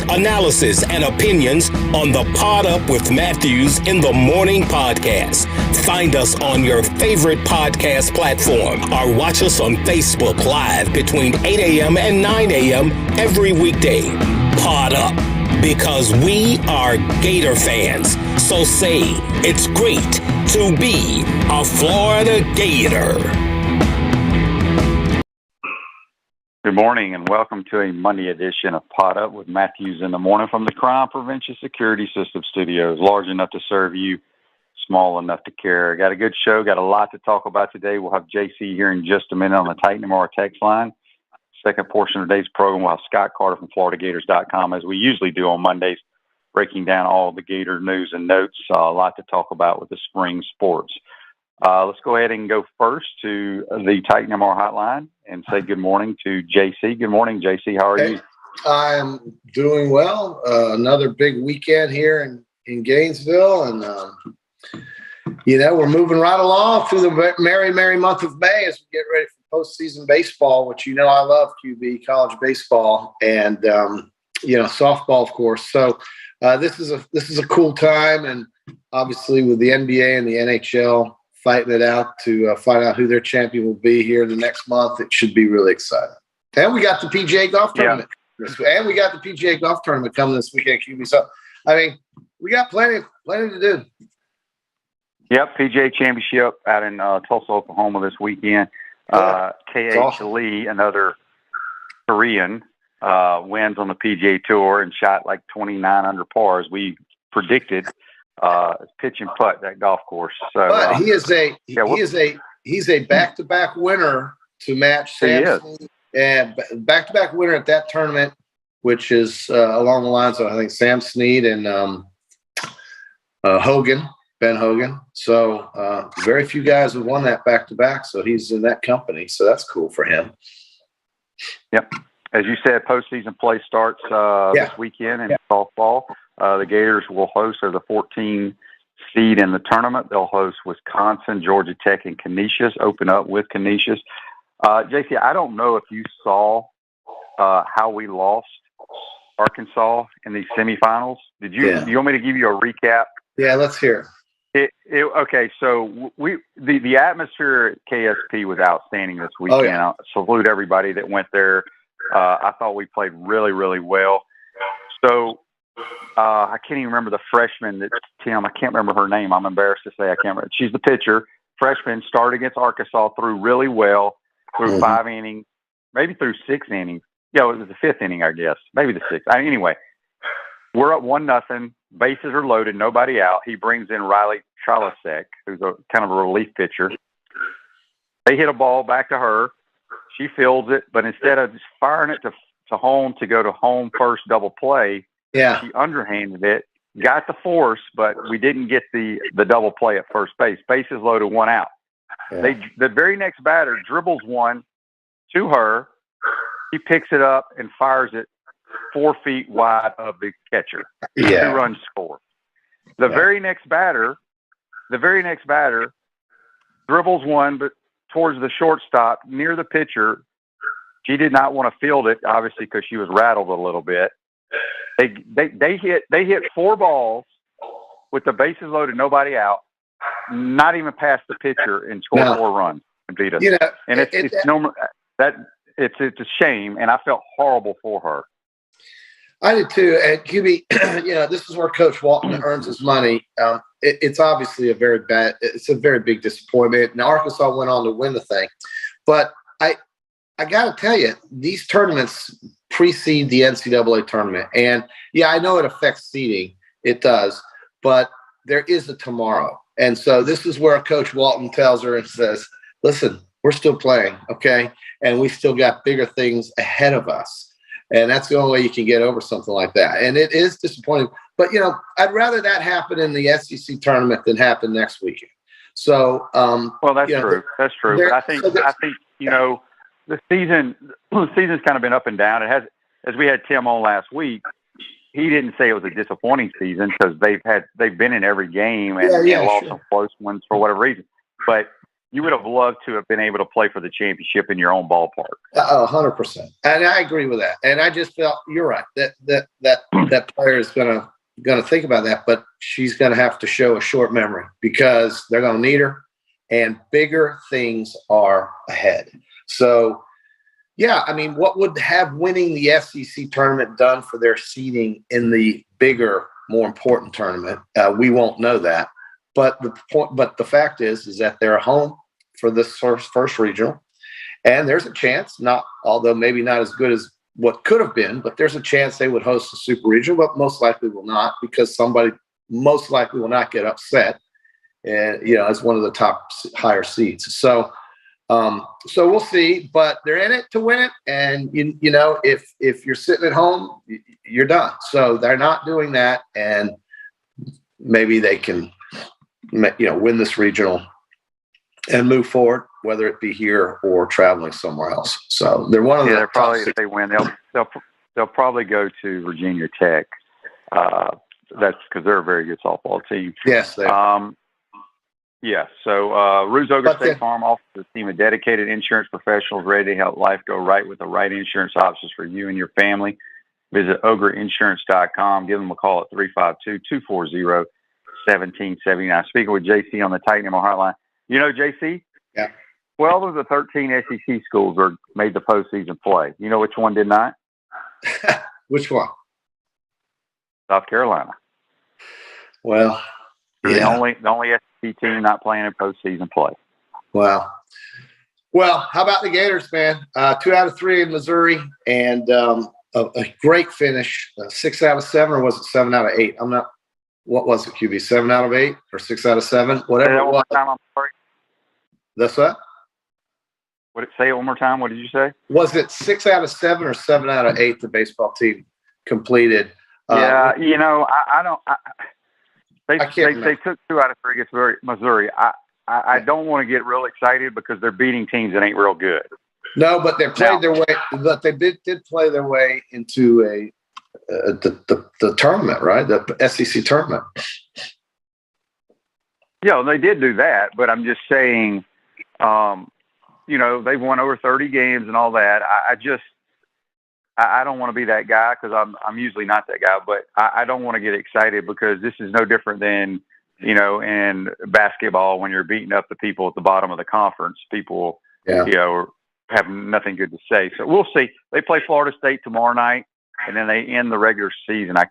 analysis, and opinions on the Pod Up with Matthews in the Morning podcast. Find us on your favorite podcast platform or watch us on Facebook Live between 8 a.m. and 9 a.m. every weekday. Pod Up, because we are Gator fans. So say it's great to be a Florida Gator. Good morning and welcome to a Monday edition of Pod Up with Matthews in the Morning from the Crime Prevention Security System Studios. Large enough to serve you, small enough to care. Got a good show, got a lot to talk about today. We'll have JC here in just a minute on the Titan MR text line. Second portion of today's program, we'll have Scott Carter from FloridaGators.com, as we usually do on Mondays, breaking down all the Gator news and notes. A lot to talk about with the spring sports. Let's go ahead and go first to the Titan MR hotline and say good morning to JC. Good morning, JC. How are you? I am doing well. Another big weekend here in Gainesville. And, we're moving right along through the merry month of May as we get ready for postseason baseball, which I love, QB, college baseball, and, softball, of course. So this is a cool time. And obviously with the NBA and the NHL fighting it out to find out who their champion will be here in the next month, it should be really exciting. And we got the Pga Golf Tournament. Yeah. And we got the Pga Golf Tournament coming this weekend, QB. So, we got plenty to do. Yep, Pga Championship out in Tulsa, Oklahoma this weekend. K.H. Awesome. Lee, another Korean, wins on the PGA Tour and shot like 29 under par, as we predicted. Pitch and putt that golf course. So, but he's a back-to-back winner to match Sam Snead, and back-to-back winner at that tournament, which is along the lines of I think Sam Snead and Ben Hogan. So very few guys have won that back-to-back. So he's in that company. So that's cool for him. Yep. As you said, postseason play starts this weekend in softball. The Gators will host, they're the 14 seed in the tournament. They'll host Wisconsin, Georgia Tech, and Canisius, open up with Canisius. JC, I don't know if you saw how we lost Arkansas in these semifinals. Did you? Do you want me to give you a recap? Yeah, let's hear it. Okay, so the atmosphere at KSP was outstanding this weekend. Oh, yeah. I salute everybody that went there. I thought we played really, really well. So I can't even remember the freshman that Tim. I can't remember her name. I'm embarrassed to say I can't remember. She's the pitcher. Freshman, started against Arkansas, threw really well, through 5 innings, maybe through 6 innings. Yeah, it was the 5th inning, I guess. Maybe the 6th. Anyway, we're up 1-0. Bases are loaded, nobody out. He brings in Riley Chalasek, who's a kind of a relief pitcher. They hit a ball back to her. She fields it, but instead of just firing it to home to go to home first double play, she underhanded it, got the force, but we didn't get the double play at first base. Bases loaded, 1 out. Yeah. The very next batter dribbles one to her. He picks it up and fires it 4 feet wide of the catcher. 2-run score. The very next batter dribbles one, but towards the shortstop near the pitcher. She did not want to field it, obviously, because she was rattled a little bit. They hit 4 balls with the bases loaded, nobody out, not even past the pitcher, and scored 4 runs and beat us. And it's a shame, and I felt horrible for her. I did too. And QB, this is where Coach Walton earns his money. It's obviously a very big disappointment. And Arkansas went on to win the thing, but I got to tell you, these tournaments precede the NCAA tournament. And I know it affects seeding. It does, but there is a tomorrow. And so this is where Coach Walton tells her and says, listen, we're still playing. Okay. And we still got bigger things ahead of us. And that's the only way you can get over something like that. And it is disappointing, but I'd rather that happen in the SEC tournament than happen next weekend. So, well, that's true. That's true. But I think, the season's kind of been up and down. It has, as we had Tim on last week, he didn't say it was a disappointing season because they've been in every game and lost some close ones for whatever reason. But you would have loved to have been able to play for the championship in your own ballpark. 100%. And I agree with that. And I just felt you're right that player is going to think about that, but she's going to have to show a short memory because they're going to need her, and bigger things are ahead. So, yeah, I mean, what would have winning the SEC tournament done for their seeding in the bigger, more important tournament? We won't know that. But the fact is that they're home for this first regional, and there's a chance, although maybe not as good as what could have been, but there's a chance they would host a super regional, but most likely will not, because somebody most likely will not get upset, and as one of the top higher seeds. So we'll see, but they're in it to win it, and if you're sitting at home, you're done. So they're not doing that, and maybe they can win this regional and move forward, whether it be here or traveling somewhere else. So they're one of the. They're probably, if they win, they'll probably go to Virginia Tech. That's because they're a very good softball team. Yes, they are. Yeah. So Ruse Ogre State Farm offers a team of dedicated insurance professionals ready to help life go right with the right insurance options for you and your family. Visit ogreinsurance.com. Give them a call at 352-240-1779. Speaking with JC on the Titan MO hotline. JC? Yeah. 12 of the 13 SEC schools made the postseason play. You know which one did not? Which one? South Carolina. Well, the only SEC team not playing in postseason play. Wow. Well, how about the Gators, man? 2 out of 3 in Missouri, and a great finish. 6 out of 7, or was it 7 out of 8? I'm not. What was it, QB? 7 out of 8 or 6 out of 7? Whatever it was. Time, I'm sorry. That's what? Say it one more time. What did you say? Was it 6 out of 7 or 7 out of 8 the baseball team completed? Yeah, I don't. They took 2 out of 3 against Missouri. I don't want to get real excited because they're beating teams that ain't real good. No, but they played their way. But they did play their way into the tournament, right? The SEC tournament. Yeah, they did do that, but I'm just saying, they've won over 30 games and all that. I don't want to be that guy because I'm usually not that guy, but I don't want to get excited because this is no different than, in basketball when you're beating up the people at the bottom of the conference. People, have nothing good to say. So we'll see. They play Florida State tomorrow night, and then they end the regular season. I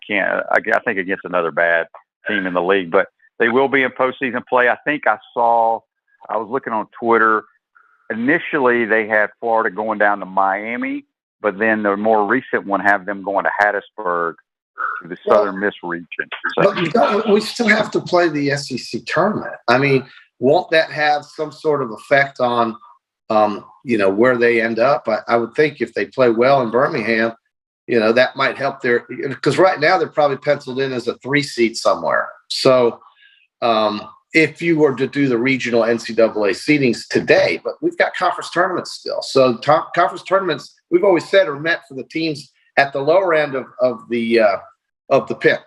think against another bad team in the league, but they will be in postseason play. I think I was looking on Twitter. Initially, they had Florida going down to Miami, but then the more recent one have them going to Hattiesburg, to the Southern Miss region. So. But we still have to play the SEC tournament. I mean, won't that have some sort of effect on, where they end up? I would think if they play well in Birmingham, that might help because right now they're probably penciled in as a 3 seed somewhere. So if you were to do the regional NCAA seedings today, but we've got conference tournaments still. So conference tournaments, we've always said, are meant for the teams at the lower end of the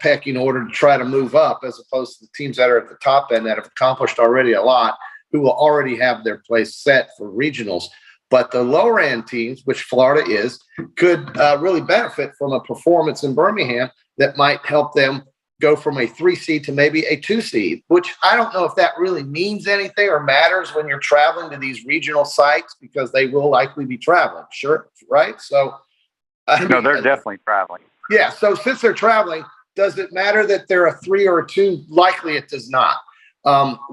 pecking order to try to move up, as opposed to the teams that are at the top end that have accomplished already a lot, who will already have their place set for regionals. But the lower end teams, which Florida is, could really benefit from a performance in Birmingham that might help them go from a 3 seed to maybe a 2 seed, which I don't know if that really means anything or matters when you're traveling to these regional sites, because they will likely be traveling. Sure. Right. So they're definitely traveling. Yeah. So since they're traveling, does it matter that they're a 3 or a 2? Likely it does not.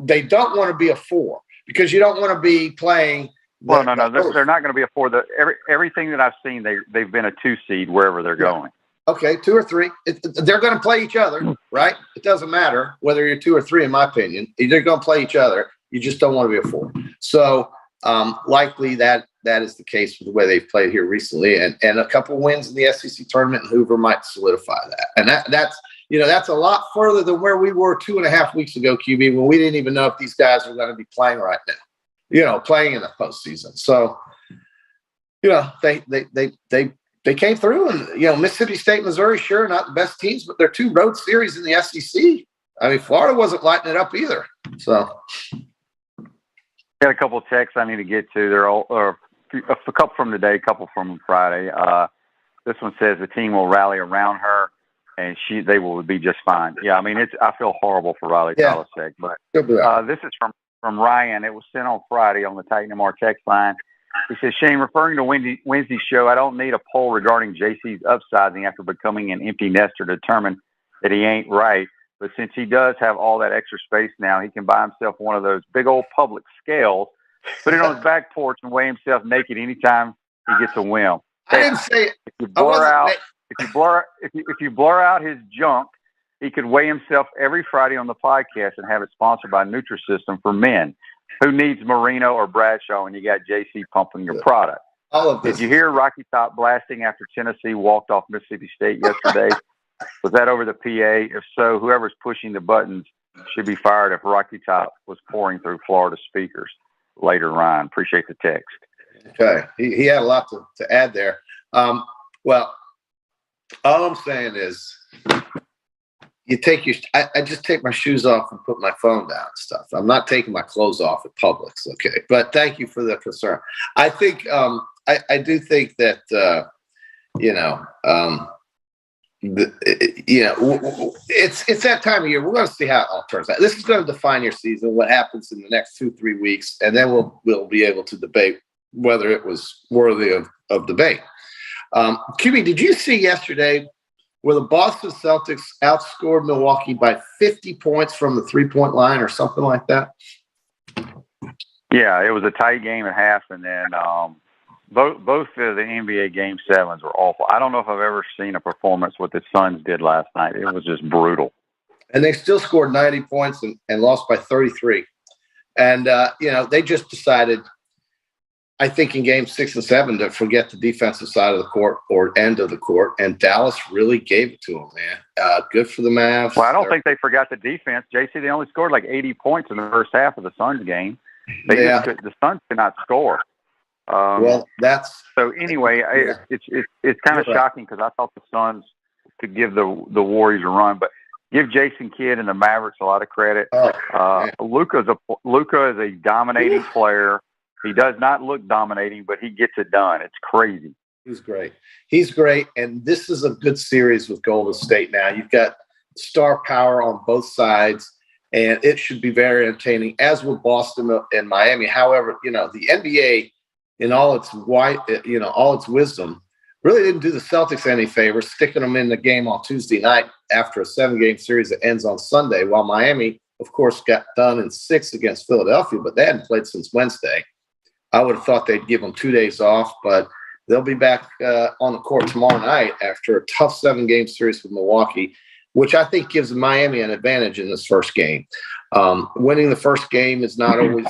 They don't want to be a 4 because you don't want to be playing. They're not going to be a 4. Everything that I've seen, they've been a 2 seed wherever they're going. Okay, 2 or 3. They're going to play each other, right? It doesn't matter whether you're 2 or 3, in my opinion. They're going to play each other. You just don't want to be a 4. So likely that is the case with the way they've played here recently, and a couple wins in the SEC tournament in Hoover might solidify that. And that's a lot further than where we were 2.5 weeks ago, QB, when we didn't even know if these guys were going to be playing right now. Playing in the postseason. So, they came through, and Mississippi State, Missouri, sure, not the best teams, but they're 2 road series in the SEC. I mean, Florida wasn't lighting it up either. So, Got a couple of texts I need to get to. They're all, or a couple from today, a couple from Friday. This one says the team will rally around her, and they will be just fine. Yeah, I mean, I feel horrible for Riley Talasek, but this is from Ryan. It was sent on Friday on the Titan MR text line. He says, Shane, referring to Wednesday's show, I don't need a poll regarding JC's upsizing after becoming an empty nester to determine that he ain't right. But since he does have all that extra space now, he can buy himself one of those big old public scales, put it on his back porch, and weigh himself naked anytime he gets a whim. I didn't say it. If you blur out his junk, he could weigh himself every Friday on the podcast and have it sponsored by Nutrisystem for men. Who needs Marino or Bradshaw when you got JC pumping your product? All of this. Did you hear Rocky Top blasting after Tennessee walked off Mississippi State yesterday? Was that over the PA? If so, whoever's pushing the buttons should be fired if Rocky Top was pouring through Florida speakers. Later, Ryan. Appreciate the text. Okay. He had a lot to add there. Well, all I'm saying is I just take my shoes off and put my phone down and stuff. I'm not taking my clothes off at Publix, okay? But thank you for the concern. I think I do think that it's that time of year. We're going to see how it all turns out. This is going to define your season, what happens in the next 2-3 weeks, and then we'll be able to debate whether it was worthy of debate. QB, did you see yesterday where the Boston Celtics outscored Milwaukee by 50 points from the 3-point line or something like that? Yeah, it was a tight game at half, and then both of the NBA Game 7s were awful. I don't know if I've ever seen a performance what the Suns did last night. It was just brutal. And they still scored 90 points and lost by 33. And, they just decided, I think, in Game 6 and 7 to forget the defensive side of the court or end of the court, and Dallas really gave it to them, man. Good for the Mavs. Well, I don't think they forgot the defense. JC, they only scored like 80 points in the first half of the Suns game. The Suns could not score. So anyway, it's kind of shocking because I thought the Suns could give the Warriors a run, but give Jason Kidd and the Mavericks a lot of credit. Luka is a dominating player. He does not look dominating, but he gets it done. It's crazy. He's great. And this is a good series with Golden State now. You've got star power on both sides, and it should be very entertaining, as with Boston and Miami. However, the NBA, in all its wisdom, really didn't do the Celtics any favors, sticking them in the game on Tuesday night after a 7-game series that ends on Sunday, while Miami, of course, got done in 6 against Philadelphia, but they hadn't played since Wednesday. I would have thought they'd give them 2 days off, but they'll be back on the court tomorrow night after a tough 7-game series with Milwaukee, which I think gives Miami an advantage in this first game. Winning the first game is not always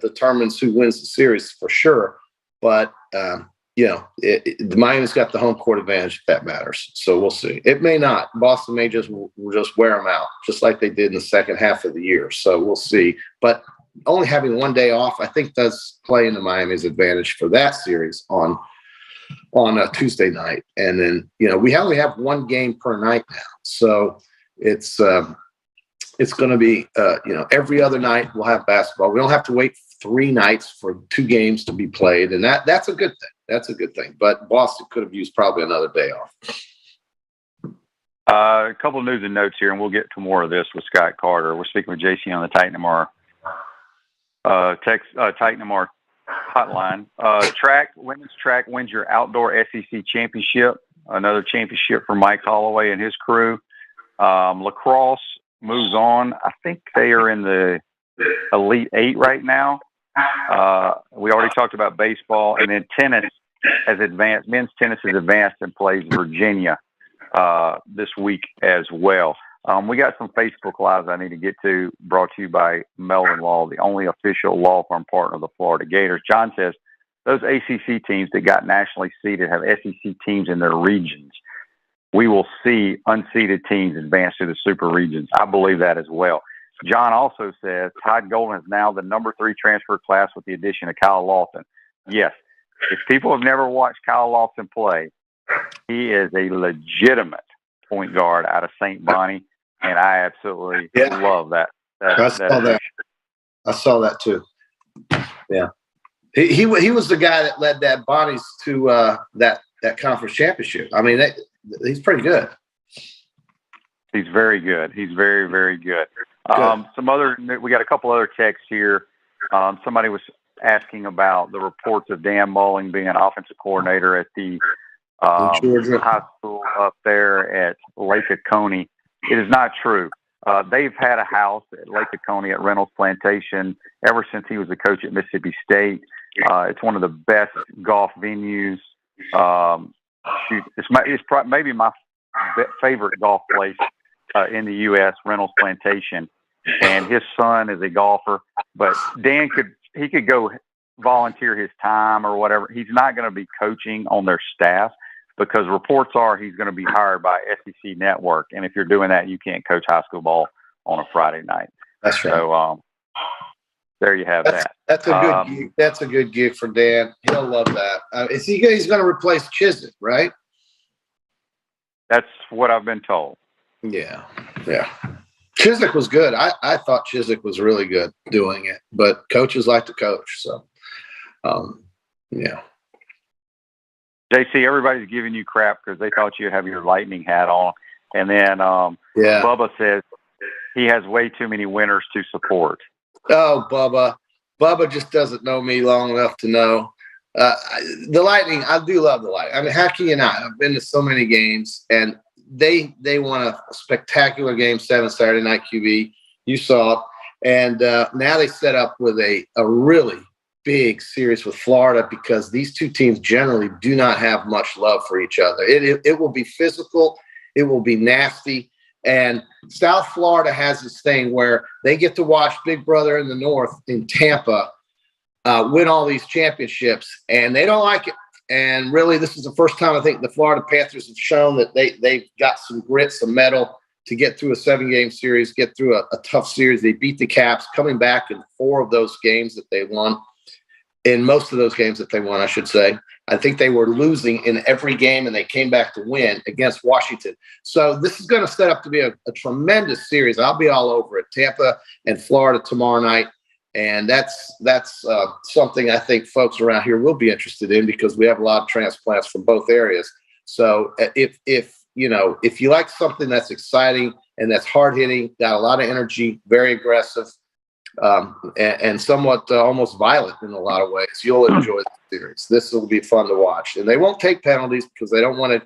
determines who wins the series for sure, but Miami's got the home court advantage if that matters. So we'll see. It may not. Boston may just wear them out, just like they did in the second half of the year. So we'll see. But only having 1 day off, I think, does play into Miami's advantage for that series on a Tuesday night. And then, we only have 1 game per night now. So it's going to be, every other night we'll have basketball. We don't have to wait 3 nights for 2 games to be played. And that's a good thing. That's a good thing. But Boston could have used probably another day off. A couple of news and notes here, and we'll get to more of this with Scott Carter. We're speaking with JC on the Titan MR Titan MR hotline. Women's track wins your outdoor SEC championship. Another championship for Mike Holloway and his crew. Lacrosse moves on. I think they are in the Elite 8 right now. We already talked about baseball, and then tennis has advanced. Men's tennis has advanced and plays Virginia this week as well. We got some Facebook Lives I need to get to, brought to you by Melvin Law, the only official law firm partner of the Florida Gators. John says those ACC teams that got nationally seeded have SEC teams in their regions. We will see unseeded teams advance to the super regions. I believe that as well. John also says Todd Golden is now the number 3 transfer class with the addition of Kyle Lawson. Yes, if people have never watched Kyle Lawson play, he is a legitimate point guard out of St. Bonnie, and I absolutely love that. I saw that too. Yeah. He was the guy that led that Bonnie's to that conference championship. I mean, he's pretty good. He's very good. He's very, very good. We got a couple other texts here. Somebody was asking about the reports of Dan Mulling being an offensive coordinator at the high school up there at Lake Oconee. It is not true. They've had a house at Lake Oconee at Reynolds Plantation ever since he was the coach at Mississippi State. It's one of the best golf venues. It's maybe my favorite golf place in the U.S., Reynolds Plantation. And his son is a golfer, but Dan could go volunteer his time or whatever. He's not going to be coaching on their staff because reports are he's going to be hired by SEC Network. And if you're doing that, you can't coach high school ball on a Friday night. That's right. So there you have that. That's a good gig. That's a good gig for Dan. He'll love that. He's going to replace Chiswick, right? That's what I've been told. Yeah. Chiswick was good. I thought Chiswick was really good doing it, but coaches like to coach. So, yeah. JC, everybody's giving you crap because they thought you'd have your Lightning hat on. And then Bubba says he has way too many winners to support. Oh, Bubba. Bubba just doesn't know me long enough to know. The Lightning, I do love the Lightning. I mean, how can you not? I've been to so many games, and they won a spectacular Game 7 Saturday night, QB. You saw it. And now they set up with a really big series with Florida because these two teams generally do not have much love for each other. It will be physical. It will be nasty. And South Florida has this thing where they get to watch Big Brother in the North in Tampa win all these championships, and they don't like it. And really, this is the first time I think the Florida Panthers have shown that they've got some grit, some mettle to get through a 7-game series, get through a tough series. They beat the Caps, coming back in 4 of those games that they won. In most of those games that they won, I should say. I think they were losing in every game, and they came back to win against Washington. So this is going to set up to be a tremendous series. I'll be all over it. Tampa and Florida tomorrow night. And that's something I think folks around here will be interested in because we have a lot of transplants from both areas. So if you like something that's exciting and that's hard hitting, got a lot of energy, very aggressive, and somewhat almost violent in a lot of ways, you'll enjoy the series. This will be fun to watch, and they won't take penalties because they don't want to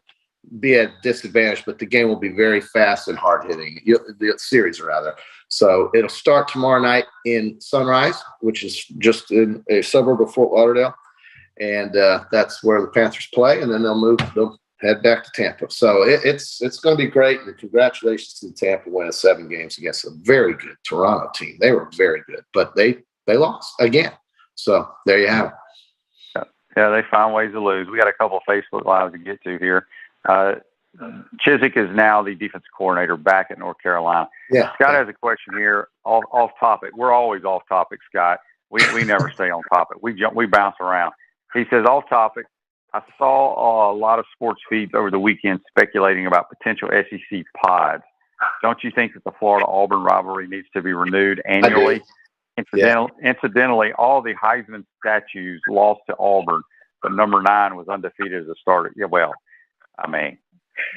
be at a disadvantage. But the game will be very fast and hard hitting. The series, rather. So it'll start tomorrow night in Sunrise, which is just in a suburb of Fort Lauderdale. And that's where the Panthers play. And then they'll head back to Tampa. So it's going to be great. And congratulations to Tampa winning 7 games against a very good Toronto team. They were very good, but they lost again. So there you have it. Yeah, they find ways to lose. We got a couple of Facebook Lives to get to here. Chiswick is now the defensive coordinator back at North Carolina. Yeah. Scott has a question here, off topic. We're always off topic, Scott. We never stay on topic. We bounce around. He says, off topic. I saw a lot of sports feeds over the weekend speculating about potential SEC pods. Don't you think that the Florida-Auburn rivalry needs to be renewed annually? Incidentally, all the Heisman statues lost to Auburn, but number 9 was undefeated as a starter. Yeah, well, I mean,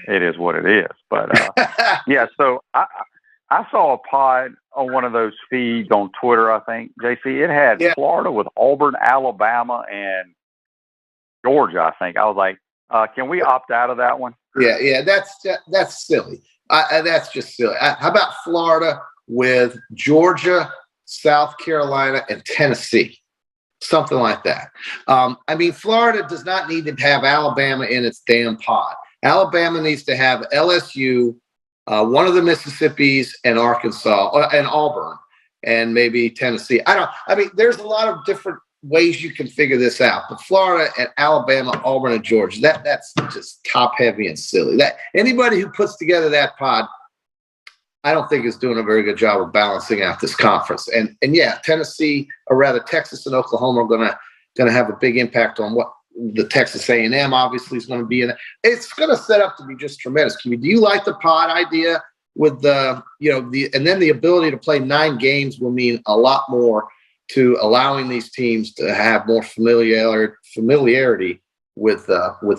it is what it is. But, yeah, so I saw a pod on one of those feeds on Twitter, I think, JC. It had Florida with Auburn, Alabama, and Georgia, I think. I was like, can we opt out of that one? Yeah, that's silly. That's just silly. How about Florida with Georgia, South Carolina, and Tennessee? Something like that. I mean, Florida does not need to have Alabama in its damn pod. Alabama needs to have LSU, one of the Mississippis, and Arkansas, and Auburn, and maybe Tennessee. There's a lot of different ways you can figure this out. But Florida and Alabama, Auburn, and Georgia, that's just top heavy and silly. That anybody who puts together that pod, I don't think is doing a very good job of balancing out this conference. And yeah, Tennessee, or rather Texas and Oklahoma, are gonna have a big impact on what the Texas A&M obviously is going to be in. It's going to set up to be just tremendous. Do you like the pod idea with and then the ability to play 9 games will mean a lot more to allowing these teams to have more familiarity with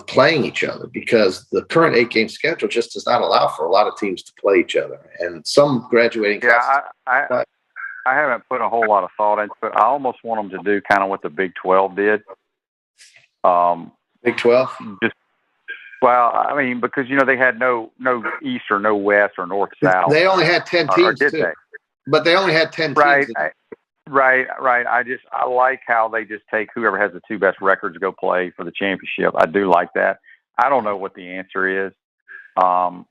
playing each other, because the current 8-game schedule just does not allow for a lot of teams to play each other, and some graduating classes. I haven't put a whole lot of thought into it. I almost want them to do kind of what the Big 12 did. Big 12? Well, I mean, because they had no East or no West or North South. They only had 10 teams, did too. they? But they only had 10 right, teams. Right. I like how they just take whoever has the 2 best records to go play for the championship. I do like that. I don't know what the answer is. They'll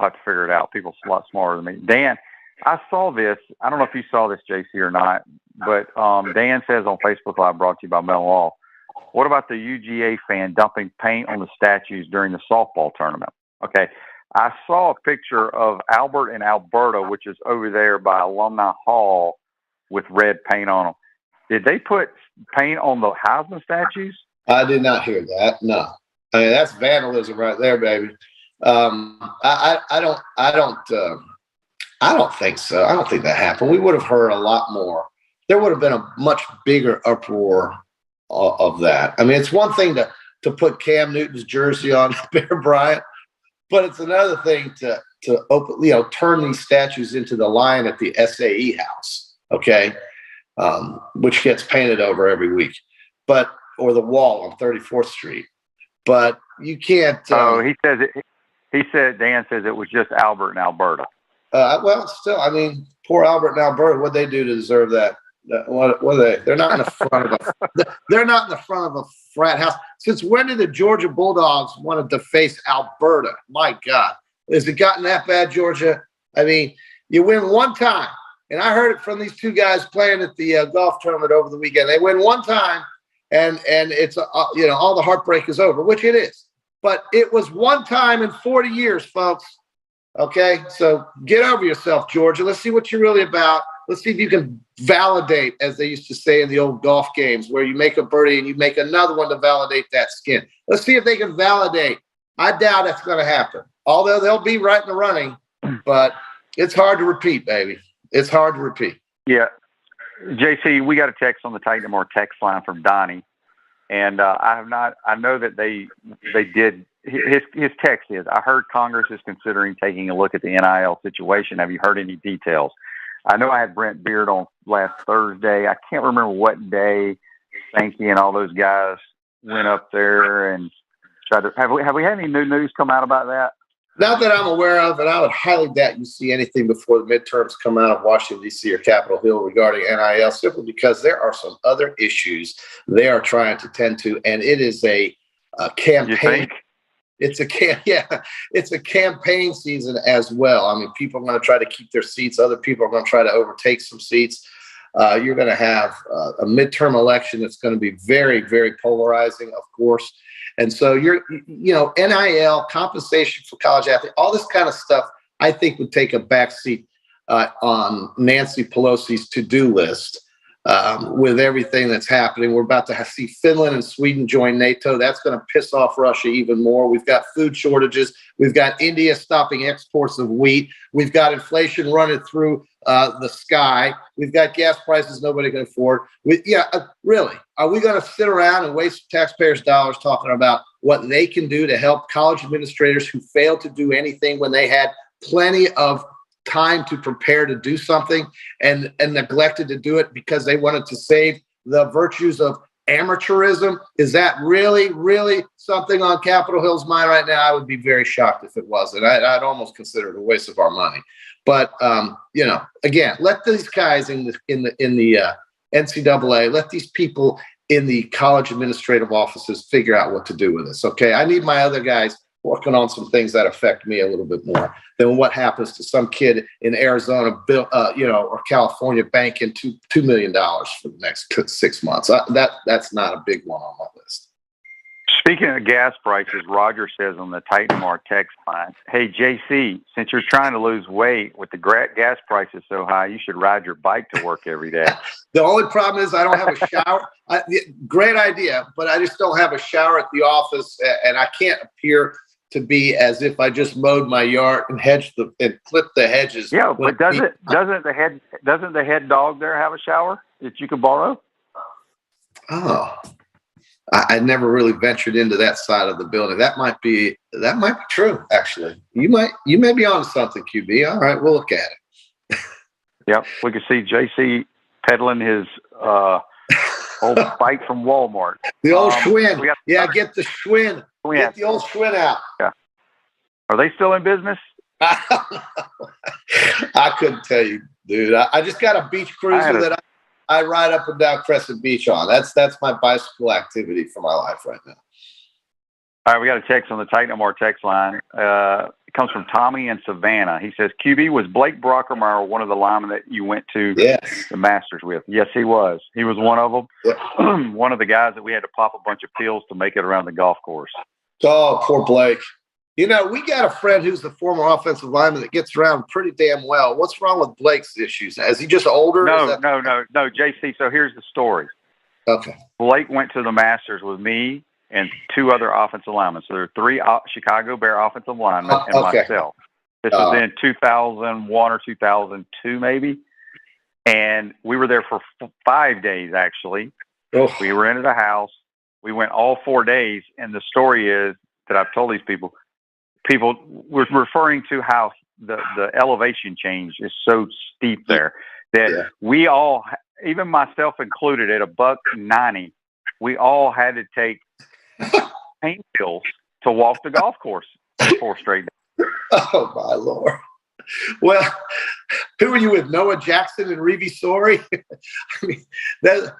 have to figure it out. People are a lot smarter than me. Dan, I saw this. I don't know if you saw this, JC, or not, but Dan says on Facebook Live, brought to you by Mellon Law, what about the UGA fan dumping paint on the statues during the softball tournament? Okay. I saw a picture of Albert and Alberta, which is over there by Alumni Hall, with red paint on them. Did they put paint on the Heisman statues? I did not hear that. No, I mean, that's vandalism right there, baby. I don't think so. I don't think that happened. We would have heard a lot more. There would have been a much bigger uproar of that. I mean, it's one thing to put Cam Newton's jersey on Bear Bryant, but it's another thing to open, turn these statues into the lion at the SAE house. Okay, which gets painted over every week, or the wall on 34th Street. But you can't. He says it. He said Dan says it was just Albert and Alberta. Well, still, I mean, poor Albert and Alberta. What they do to deserve that? What are they? They're not in the front of they're not in the front of a frat house. Since when did the Georgia Bulldogs want to deface Alberta? My God, has it gotten that bad, Georgia? I mean, you win one time. And I heard it from these 2 guys playing at the golf tournament over the weekend. They win one time, and it's all the heartbreak is over, which it is. But it was one time in 40 years, folks. Okay, so get over yourself, Georgia. Let's see what you're really about. Let's see if you can validate, as they used to say in the old golf games, where you make a birdie and you make another one to validate that skin. Let's see if they can validate. I doubt that's going to happen. Although they'll be right in the running, but it's hard to repeat, baby. It's hard to repeat. Yeah. JC, we got a text on the Titan More text line from Donnie. And I know that they did. His text is, I heard Congress is considering taking a look at the NIL situation. Have you heard any details? I know I had Brent Beard on last Thursday. I can't remember what day Sankey and all those guys went up there and tried to. Have we had any new news come out about that? Not that I'm aware of, and I would highly doubt you see anything before the midterms come out of Washington, D.C. or Capitol Hill regarding NIL, simply because there are some other issues they are trying to tend to, and it is a campaign. You think? It's a campaign season as well. I mean, people are going to try to keep their seats. Other people are going to try to overtake some seats. You're going to have a midterm election that's going to be very, very polarizing, of course. And so NIL, compensation for college athletes, all this kind of stuff, I think would take a backseat on Nancy Pelosi's to-do list with everything that's happening. We're about to see Finland and Sweden join NATO. That's going to piss off Russia even more. We've got food shortages. We've got India stopping exports of wheat. We've got inflation running through the sky. We've got gas prices nobody can afford. Really, are we going to sit around and waste taxpayers' dollars talking about what they can do to help college administrators who failed to do anything when they had plenty of time to prepare to do something and neglected to do it because they wanted to save the virtues of amateurism? Is that really, really something on Capitol Hill's mind right now? I would be very shocked if it wasn't. I'd almost consider it a waste of our money. But again, let these guys in the NCAA, let these people in the college administrative offices figure out what to do with this. Okay, I need my other guys working on some things that affect me a little bit more than what happens to some kid in Arizona, or California banking $2 million for the next 6 months. That's not a big one on my list. Speaking of gas prices, Roger says on the Titan Mar text line, hey, JC, since you're trying to lose weight with the gas prices so high, you should ride your bike to work every day. The only problem is I don't have a shower. Great idea, but I just don't have a shower at the office, and I can't appear to be as if I just mowed my yard and clipped the hedges. Yeah, but doesn't the head dog there have a shower that you can borrow? Oh, I never really ventured into that side of the building. That might be true. Actually, you may be on something, QB. All right, we'll look at it. Yep, we can see JC peddling his old bike from Walmart. The old Schwinn. Get the Schwinn. Get the old Schwinn out. Yeah. Are they still in business? I couldn't tell you, dude. I just got a beach cruiser that I ride up and down Crescent Beach on. That's my bicycle activity for my life right now. All right, we got a text on the Titan More text line. It comes from Tommy in Savannah. He says, QB, was Blake Brockermeyer one of the linemen that you went to the Masters with? Yes, he was. He was one of them. Yeah. One of the guys that we had to pop a bunch of pills to make it around the golf course. Oh, poor Blake. We got a friend who's the former offensive lineman that gets around pretty damn well. What's wrong with Blake's issues? Is he just older? No, JC. So here's the story. Okay. Blake went to the Masters with me and two other offensive linemen. So there are three Chicago Bear offensive linemen and myself. This was in 2001 or 2002 maybe. And we were there for 5 days, actually. Oh. We rented a house. We went all 4 days. And the story is that I've told these people were referring to how the elevation change is so steep there that we all, even myself included, at $1.90, we all had to take pain pills to walk the golf course for 4 straight days. Oh my Lord. Well, who were you with? Noah Jackson and Reeve Sorey? I mean, who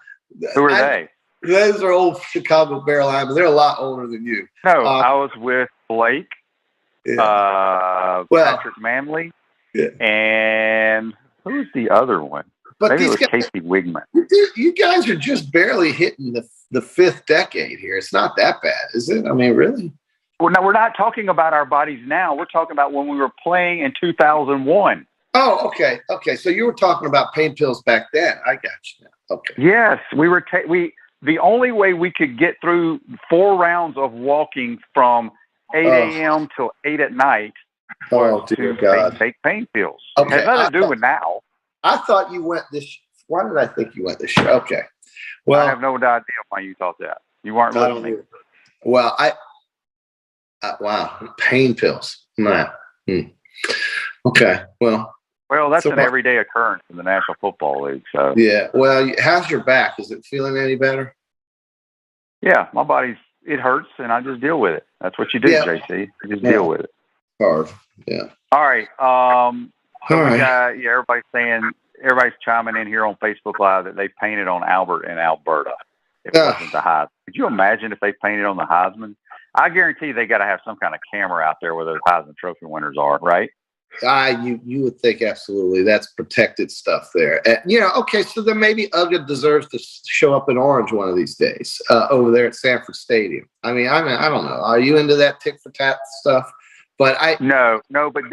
are they? Those are old Chicago Bear linemen. They're a lot older than you. No, I was with Blake, Patrick Manley, and who's the other one? But maybe it was Casey Wigman. You guys are just barely hitting the fifth decade here. It's not that bad, is it? I mean, really? Well, no, we're not talking about our bodies now. We're talking about when we were playing in 2001. Oh, okay. Okay, so you were talking about pain pills back then. I got you now. Okay. Yes, we were. The only way we could get through 4 rounds of walking from 8 a.m. till 8 at night was to take pain pills. Okay. It has nothing to do with now. I thought you went this. Why did I think you went this year? Okay. Well, I have no idea why you thought that. You weren't listening. Well, wow, pain pills. Nah. Okay. Well, that's an everyday occurrence in the National Football League. So yeah. Well, how's your back? Is it feeling any better? Yeah, my it hurts, and I just deal with it. That's what you do, JC. You just deal with it. Hard. Yeah. All right. Everybody's chiming in here on Facebook Live that they painted on Albert and Alberta. It wasn't the Heisman. Could you imagine if they painted on the Heisman? I guarantee they got to have some kind of camera out there where those Heisman Trophy winners are, right? You would think absolutely. That's protected stuff there. Okay, so then maybe UGA deserves to show up in orange one of these days over there at Sanford Stadium. I mean, I don't know. Are you into that tick for tat stuff? But no. But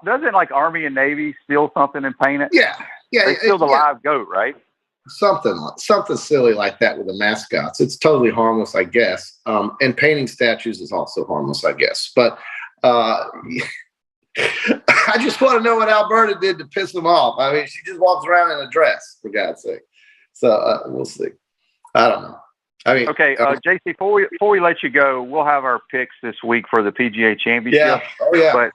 doesn't like Army and Navy steal something and paint it? Yeah. They steal the live goat, right? Something silly like that with the mascots. It's totally harmless, I guess. And painting statues is also harmless, I guess. But I just want to know what Alberta did to piss them off. I mean, she just walks around in a dress, for God's sake. So we'll see. I don't know. I mean, okay, JC, before we let you go, we'll have our picks this week for the PGA Championship. Yeah. Oh yeah. But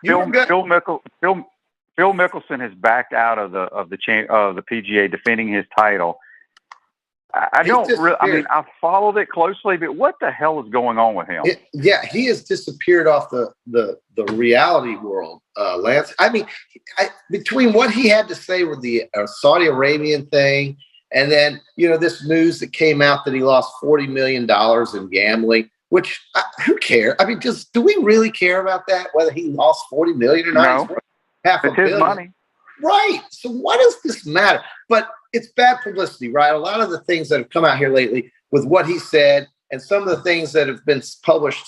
Phil Mickelson has backed out of the PGA, defending his title. I followed it closely, but what the hell is going on with him? He has disappeared off the reality world, Lance. I mean, between what he had to say with the Saudi Arabian thing, and then this news that came out that he lost $40 million in gambling, which who cares? I mean, do we really care about that? Whether he lost $40 million or not? No, half it's his money, right? So what does this matter? But it's bad publicity, right? A lot of the things that have come out here lately with what he said and some of the things that have been published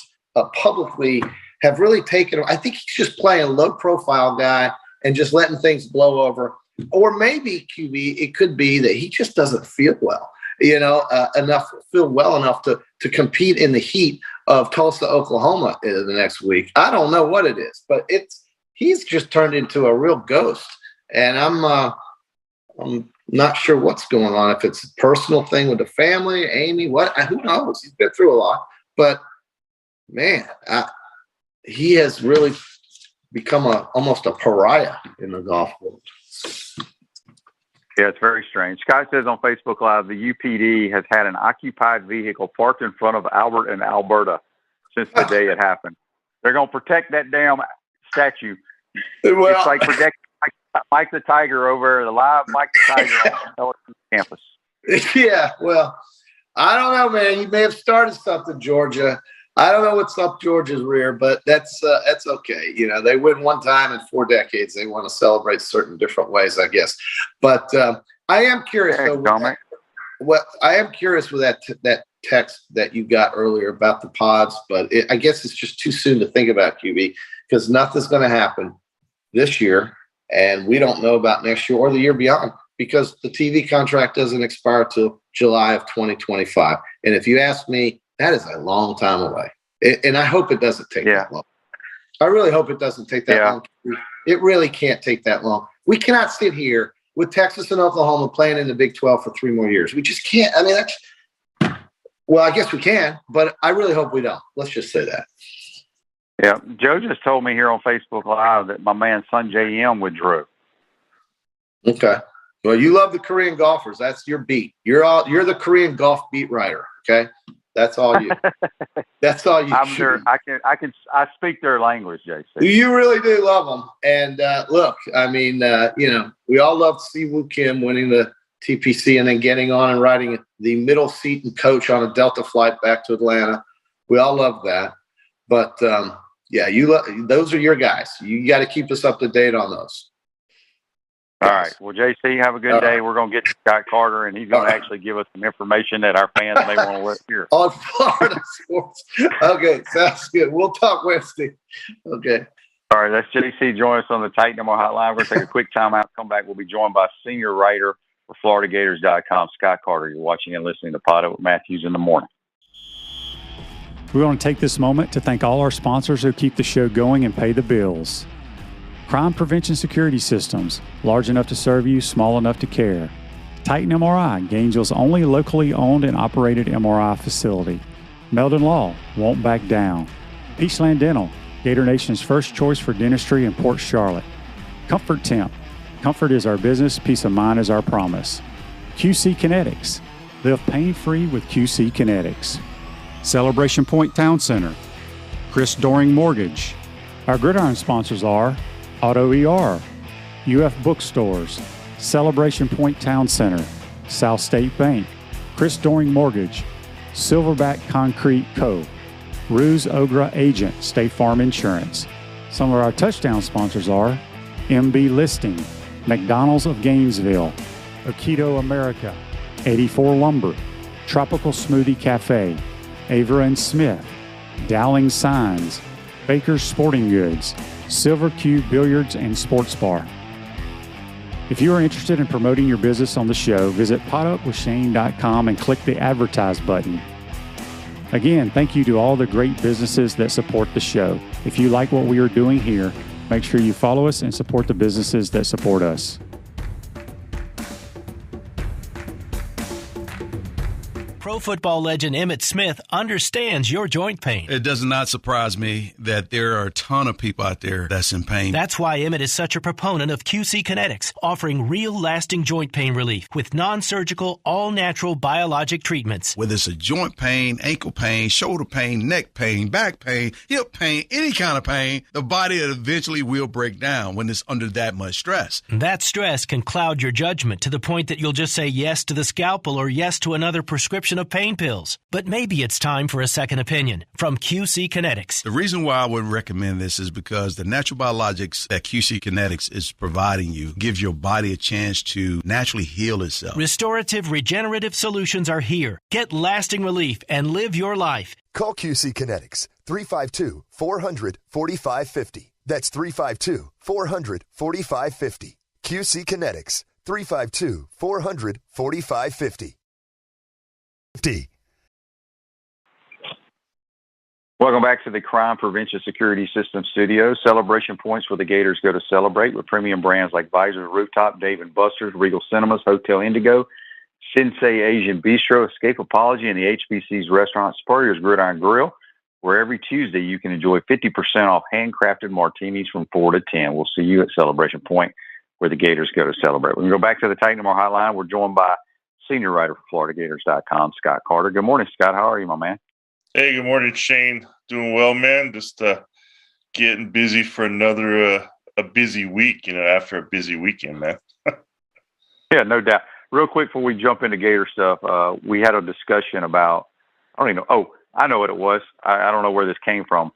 publicly have really taken. I think he's just playing a low-profile guy and just letting things blow over. Or maybe, QB, it could be that he just doesn't feel well, feel well enough to compete in the heat of Tulsa, Oklahoma in the next week. I don't know what it is, but he's just turned into a real ghost. And I'm not sure what's going on. If it's a personal thing with the family, Amy, who knows? He's been through a lot, but man, he has really become almost a pariah in the golf world. Yeah, it's very strange. Scott says on Facebook Live, the UPD has had an occupied vehicle parked in front of Albert and Alberta since the day it happened. They're going to protect that damn statue. Well, it's like protect Mike the Tiger over the live Mike the Tiger on campus. Yeah, well, I don't know, man. You may have started something, Georgia. I don't know what's up Georgia's rear, but that's okay. You know, they win one time in 4 decades. They want to celebrate certain different ways, I guess. But I am curious, I am curious with that text that you got earlier about the pods, but I guess it's just too soon to think about, QB, because nothing's going to happen this year, and we don't know about next year or the year beyond, because the TV contract doesn't expire till July of 2025. And if you ask me, that is a long time away. And I hope it doesn't take that long. I really hope it doesn't take that long. It really can't take that long. We cannot sit here with Texas and Oklahoma playing in the Big 12 for 3 more years. We just can't. I mean, well, I guess we can, but I really hope we don't. Let's just say that. Yeah. Joe just told me here on Facebook Live that my man Sunjay M withdrew. Okay. Well, you love the Korean golfers. That's your beat. You're the Korean golf beat writer. Okay. That's all you. That's all you. I'm sure I speak their language, JC. You really do love them. And look, I mean, we all love to see Woo Kim winning the TPC and then getting on and riding the middle seat and coach on a Delta flight back to Atlanta. We all love that. But those are your guys. You got to keep us up to date on those. All right. Well, JC, have a good day. We're going to get to Scott Carter, and he's going to actually give us some information that our fans may want to hear. On Florida sports. Okay, sounds good. We'll talk Wednesday. Okay. All right, that's JC. Join us on the Titan MR Hotline. We're going to take a quick timeout. Come back. We'll be joined by senior writer for FloridaGators.com, Scott Carter. You're watching and listening to Pod Up with Matthews in the morning. We want to take this moment to thank all our sponsors who keep the show going and pay the bills. Crime Prevention Security Systems, large enough to serve you, small enough to care. Titan MRI, Gainesville's only locally owned and operated MRI facility. Meldon Law, won't back down. Peachland Dental, Gator Nation's first choice for dentistry in Port Charlotte. Comfort Temp, comfort is our business, peace of mind is our promise. QC Kinetics, live pain-free with QC Kinetics. Celebration Point Town Center, Chris Doring Mortgage. Our gridiron sponsors are Auto ER, UF Bookstores, Celebration Point Town Center, South State Bank, Chris Doring Mortgage, Silverback Concrete Co., Ruse Ogra Agent, State Farm Insurance. Some of our touchdown sponsors are MB Listing, McDonald's of Gainesville, Aikido America, 84 Lumber, Tropical Smoothie Cafe, Avra and Smith, Dowling Signs, Baker's Sporting Goods, Silver Q Billiards and Sports Bar. If you are interested in promoting your business on the show, visit podupwithshane.com and click the advertise button. Again, thank you to all the great businesses that support the show. If you like what we are doing here, make sure you follow us and support the businesses that support us. Pro football legend Emmitt Smith understands your joint pain. It does not surprise me that there are a ton of people out there that's in pain. That's why Emmitt is such a proponent of QC Kinetics, offering real lasting joint pain relief with non-surgical, all-natural biologic treatments. Whether it's a joint pain, ankle pain, shoulder pain, neck pain, back pain, hip pain, any kind of pain, the body eventually will break down when it's under that much stress. That stress can cloud your judgment to the point that you'll just say yes to the scalpel or yes to another prescription of pain pills. But maybe it's time for a second opinion from QC Kinetics. The reason why I would recommend this is because the natural biologics that QC Kinetics is providing you gives your body a chance to naturally heal itself. Restorative, regenerative solutions are here. Get lasting relief and live your life. Call QC Kinetics 352-400-4550. That's 352-400-4550. QC Kinetics 352-400-4550. Welcome back to the Crime Prevention Security System Studio. Celebration points where the Gators go to celebrate with premium brands like Visor Rooftop, Dave & Buster's, Regal Cinemas, Hotel Indigo, Sensei Asian Bistro, Escapeology, and the HBC's restaurant, Spurrier's Gridiron Grill, where every Tuesday you can enjoy 50% off handcrafted martinis from 4 to 10. We'll see you at Celebration Point where the Gators go to celebrate. We can go back to the Titan More Hotline. We're joined by senior writer for FloridaGators.com, Scott Carter. Good morning, Scott. How are you, my man? Hey, good morning, Shane. Doing well, man. Just getting busy for another a busy week, after a busy weekend, man. Yeah, no doubt. Real quick before we jump into Gator stuff, we had a discussion about, I don't even know. Oh, I know what it was. I don't know where this came from.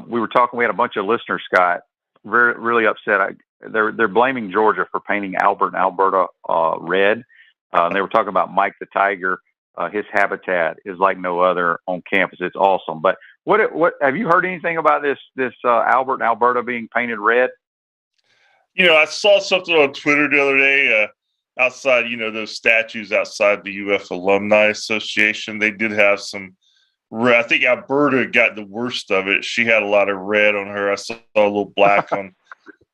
We were talking, we had a bunch of listeners, Scott, really upset. They're blaming Georgia for painting Albert and Alberta red. They were talking about Mike the Tiger. His habitat is like no other on campus. It's awesome. But what have you heard anything about this Albert and Alberta being painted red? I saw something on Twitter the other day outside, those statues outside the UF Alumni Association. They did have some red. I think Alberta got the worst of it. She had a lot of red on her. I saw a little black on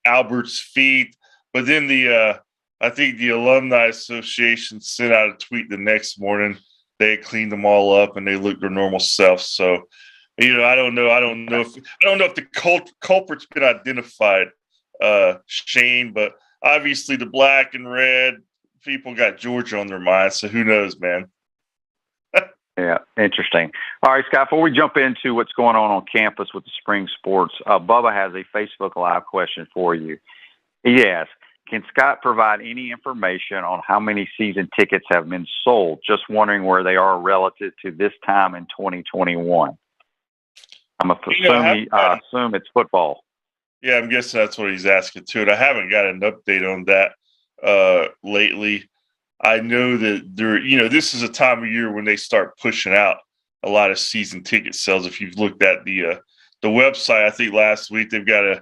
Albert's feet. But then I think the Alumni Association sent out a tweet the next morning. They cleaned them all up and they looked their normal self. So, I don't know. I don't know if the culprit's been identified, Shane. But obviously, the black and red people got Georgia on their mind. So who knows, man? Yeah, interesting. All right, Scott. Before we jump into what's going on campus with the spring sports, Bubba has a Facebook Live question for you. He asks, can Scott provide any information on how many season tickets have been sold? Just wondering where they are relative to this time in 2021. I'm assume it's football. Yeah, I'm guessing that's what he's asking too. And I haven't got an update on that lately. I know that this is a time of year when they start pushing out a lot of season ticket sales. If you've looked at the website, I think last week they've got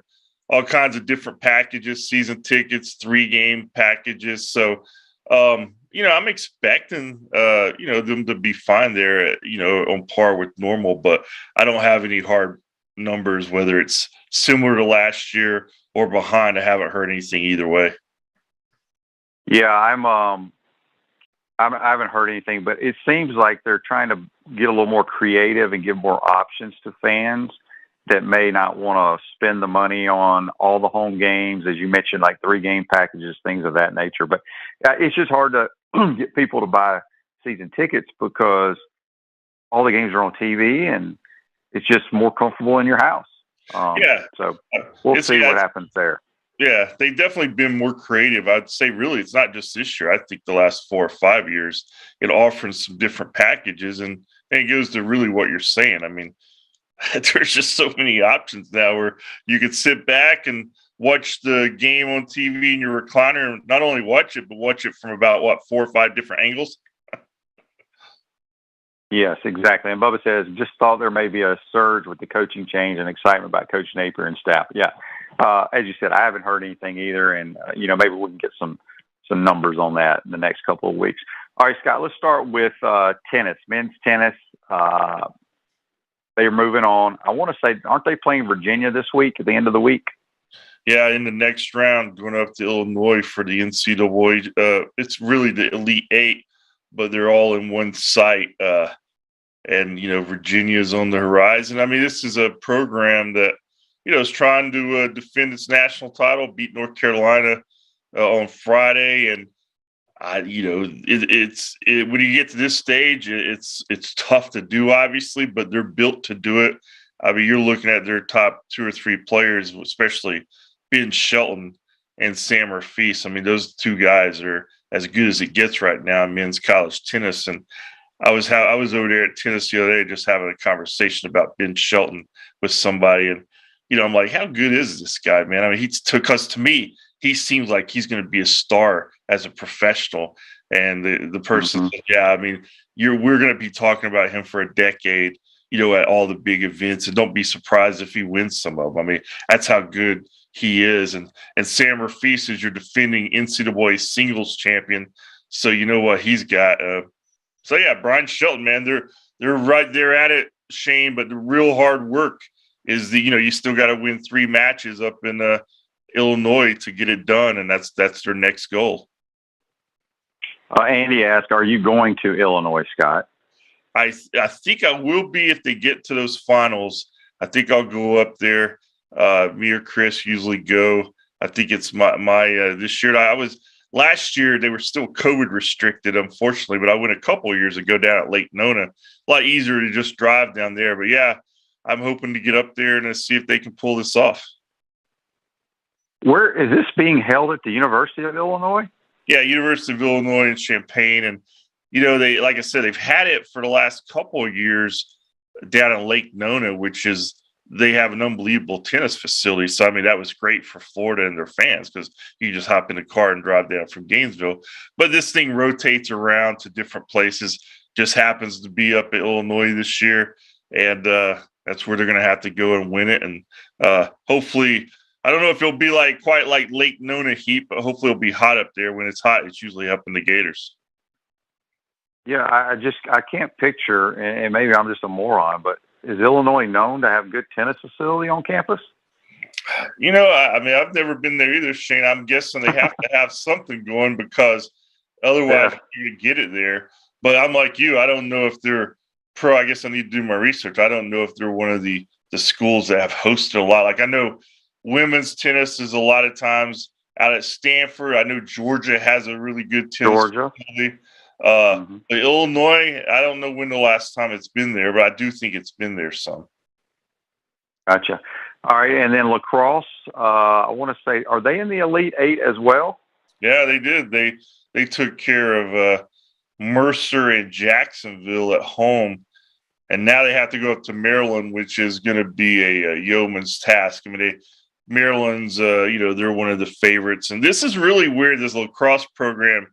all kinds of different packages, season tickets, 3-game packages. So, I'm expecting, them to be fine there, on par with normal, but I don't have any hard numbers, whether it's similar to last year or behind. I haven't heard anything either way. Yeah, I haven't heard anything, but it seems like they're trying to get a little more creative and give more options to fans that may not want to spend the money on all the home games, as you mentioned, like 3-game packages, things of that nature. But it's just hard to get people to buy season tickets because all the games are on TV and it's just more comfortable in your house. So we'll see what happens there. Yeah, they've definitely been more creative. I'd say really it's not just this year. I think the last 4 or 5 years, it offers some different packages. And it goes to really what you're saying. I mean, there's just so many options now where you could sit back and watch the game on TV in your recliner and not only watch it, but watch it from about 4 or 5 different angles. Yes, exactly. And Bubba says, just thought there may be a surge with the coaching change and excitement about Coach Napier and staff. Yeah. As you said, I haven't heard anything either. And, maybe we can get some numbers on that in the next couple of weeks. All right, Scott, let's start with tennis, men's tennis. They're moving on. I want to say, aren't they playing Virginia this week at the end of the week? Yeah, in the next round, going up to Illinois for the NCAA. It's really the Elite 8, but they're all in one site. And, Virginia's on the horizon. I mean, this is a program that, is trying to defend its national title, beat North Carolina on Friday. And, when you get to this stage, it's tough to do, obviously, but they're built to do it. I mean, you're looking at their top 2 or 3 players, especially Ben Shelton and Sam Rafis. I mean, those 2 guys are as good as it gets right now in men's college tennis. And I was over there at tennis the other day just having a conversation about Ben Shelton with somebody. And, I'm like, how good is this guy, man? I mean, to me, he seems like he's going to be a star as a professional. And the person said, yeah, I mean, we're going to be talking about him for a decade, at all the big events. And don't be surprised if he wins some of them. I mean, that's how good he is. And Sam Rafis is your defending NCAA singles champion. So you know what he's got. So yeah, Brian Shelton, man, they're right there at it. Shane, but the real hard work is you still got to win 3 matches up in Illinois to get it done, and that's their next goal. Andy asked, "Are you going to Illinois, Scott?" I think I will be if they get to those finals. I think I'll go up there. Me or Chris usually go. I think it's my this year. Last year they were still COVID restricted, unfortunately, but I went a couple of years ago down at Lake Nona. A lot easier to just drive down there. But yeah, I'm hoping to get up there and see if they can pull this off. Where is this being held? At the University of Illinois? Yeah, University of Illinois in Champaign. And, they, like I said, they've had it for the last couple of years down in Lake Nona, they have an unbelievable tennis facility. So, I mean, that was great for Florida and their fans because you just hop in the car and drive down from Gainesville. But this thing rotates around to different places, just happens to be up in Illinois this year. And that's where they're going to have to go and win it. And hopefully, I don't know if it'll be quite like Lake Nona heat, but hopefully it'll be hot up there. When it's hot, it's usually up in the Gators. Yeah, I can't picture, and maybe I'm just a moron, but is Illinois known to have good tennis facility on campus? I've never been there either, Shane. I'm guessing they have to have something going because otherwise you get it there. But I'm like you. I don't know if they're pro. I guess I need to do my research. I don't know if they're one of the schools that have hosted a lot. Like I know women's tennis is a lot of times out at Stanford. I know Georgia has a really good tennis facility. Illinois, I don't know when the last time it's been there, but I do think it's been there some. Gotcha. All right, and then lacrosse, I want to say, are they in the Elite Eight as well? Yeah, they did. They took care of Mercer and Jacksonville at home, and now they have to go up to Maryland, which is going to be a yeoman's task. I mean, Maryland's, they're one of the favorites, and this is really weird. This lacrosse program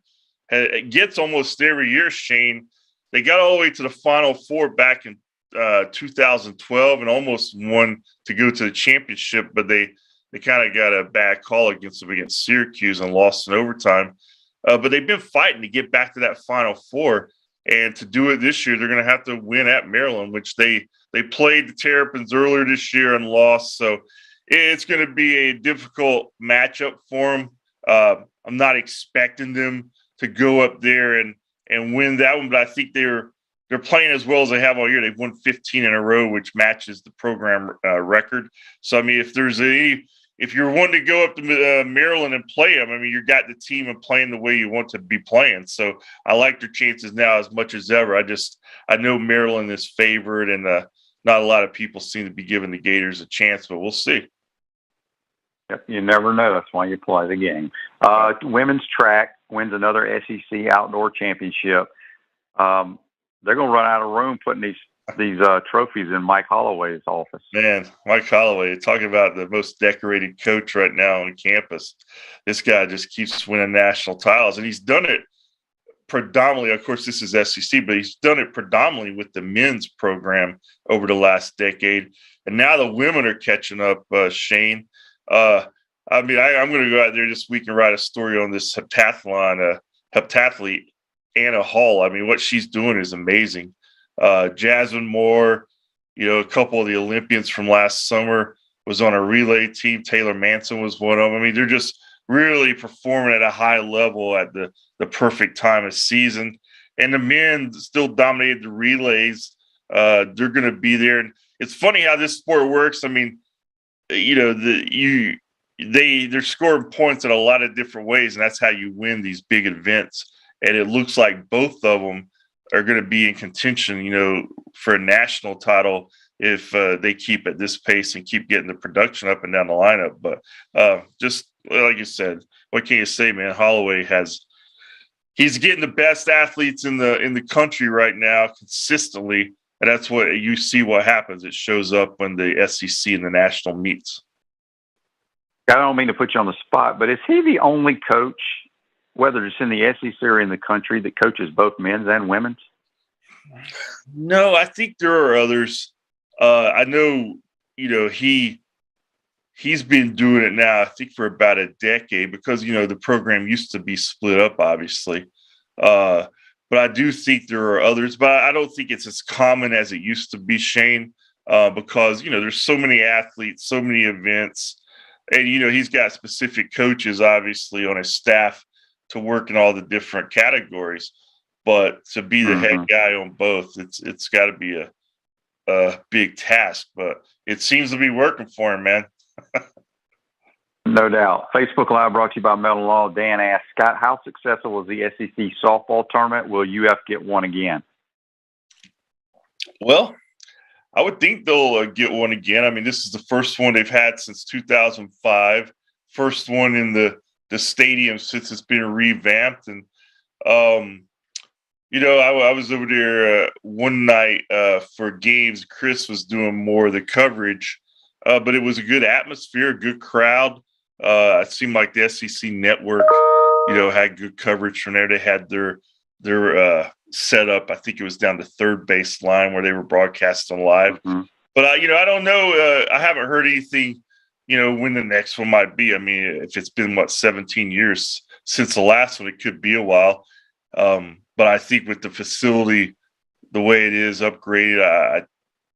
it gets almost every year, Shane. They got all the way to the Final Four back in 2012 and almost won to go to the championship, but they kind of got a bad call against Syracuse and lost in overtime. But they've been fighting to get back to that Final Four, and to do it this year, they're going to have to win at Maryland, which they played the Terrapins earlier this year and lost. So it's going to be a difficult matchup for them. I'm not expecting them to go up there and win that one, but I think they're playing as well as they have all year. They've won 15 in a row, which matches the program record. So, I mean, if you're wanting to go up to Maryland and play them, I mean, you got the team and playing the way you want to be playing. So I like their chances now as much as ever. I know Maryland is favored, and not a lot of people seem to be giving the Gators a chance, but we'll see. Yep, you never know. That's why you play the game. Women's track wins another SEC outdoor championship. They're going to run out of room putting these trophies in Mike Holloway's office. Man, Mike Holloway, talking about the most decorated coach right now on campus. This guy just keeps winning national titles, and he's done it predominantly. Of course, this is SEC, but he's done it predominantly with the men's program over the last decade. And now the women are catching up, Shane. I'm going to go out there this week and write a story on this heptathlete, Anna Hall. I mean, what she's doing is amazing. Jasmine Moore, a couple of the Olympians from last summer was on a relay team. Taylor Manson was one of them. I mean, they're just really performing at a high level at the perfect time of season. And the men still dominated the relays. They're going to be there. And it's funny how this sport works. I mean, they're scoring points in a lot of different ways, and that's how you win these big events. And it looks like both of them are going to be in contention, for a national title if they keep at this pace and keep getting the production up and down the lineup. But just like you said, what can you say, man? Holloway he's getting the best athletes in the country right now consistently. And that's what you see what happens. It shows up when the SEC and the national meets. I don't mean to put you on the spot, but is he the only coach, whether it's in the SEC or in the country, that coaches both men's and women's? No, I think there are others. I know, he's been doing it now, I think, for about a decade because, the program used to be split up, obviously. but I do think there are others. But I don't think it's as common as it used to be, Shane, because, there's so many athletes, so many events. And, he's got specific coaches, obviously, on his staff to work in all the different categories. But to be the head guy on both, it's got to be a big task. But it seems to be working for him, man. No doubt. Facebook Live brought to you by Metal Law. Dan asked, Scott, how successful was the SEC softball tournament? Will UF get one again? Well, I would think they'll get one again. I mean, this is the first one they've had since 2005. First one in the stadium since it's been revamped. And, I was over there one night for games. Chris was doing more of the coverage, but it was a good atmosphere, a good crowd. It seemed like the SEC network, had good coverage from there. They had their setup. I think it was down the third base line where they were broadcasting live. But I don't know. I haven't heard anything, when the next one might be. I mean, if it's been 17 years since the last one, it could be a while. But I think with the facility, the way it is upgraded,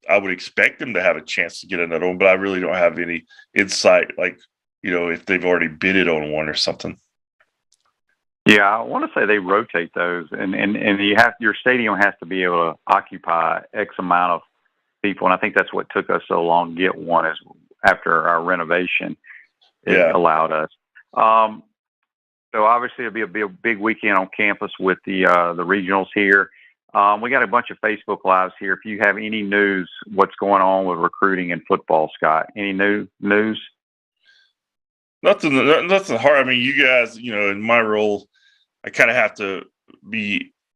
I would expect them to have a chance to get another one. But I really don't have any insight, like, if they've already bidded on one or something. Yeah, I want to say they rotate those, and your stadium has to be able to occupy X amount of people, and I think that's what took us so long to get one, is after our renovation, it allowed us. So obviously it'll be a big weekend on campus with the regionals here. We got a bunch of Facebook Lives here. If you have any news, what's going on with recruiting in football, Scott? Any news? Nothing hard. I mean, you guys, in my role, I kind of have to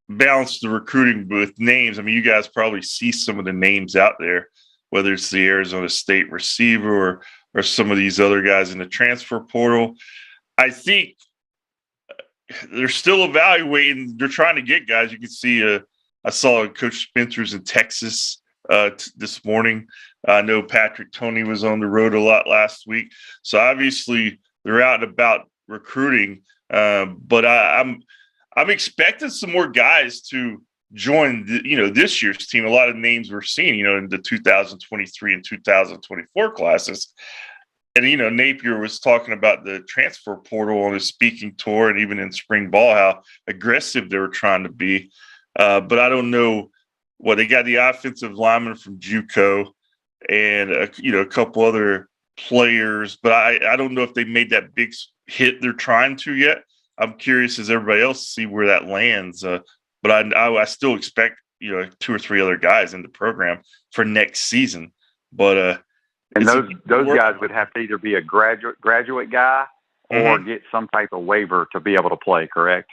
balance the recruiting with names. I mean, you guys probably see some of the names out there, whether it's the Arizona State receiver or some of these other guys in the transfer portal. I think they're still evaluating. They're trying to get guys. You can see, I saw Coach Spencer's in Texas this morning. I know Patrick Toney was on the road a lot last week. So obviously they're out and about recruiting. But I'm expecting some more guys to join, this year's team. A lot of names we're seeing, in the 2023 and 2024 classes. And, Napier was talking about the transfer portal on his speaking tour and even in spring ball, how aggressive they were trying to be. But I don't know. Well, they got the offensive lineman from JUCO and, a couple other players. But I don't know if they made that big hit they're trying to yet. I'm curious as everybody else to see where that lands. But I still expect, 2 or 3 other guys in the program for next season. But and those guys would have to either be a graduate guy or get some type of waiver to be able to play, correct?